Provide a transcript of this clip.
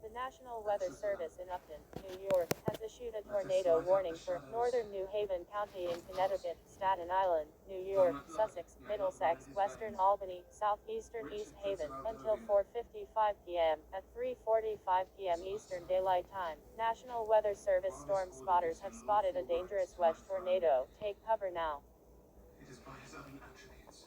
The National Weather Service in Upton, New York, has issued a tornado warning for northern New Haven County in Connecticut, Staten Island, New York, Sussex, Middlesex, western Albany, southeastern East Haven, until 4:55 p.m. At 3:45 p.m. Eastern Daylight Time, National Weather Service storm spotters have spotted a dangerous wedge tornado. Take cover now. It is by his own attributes.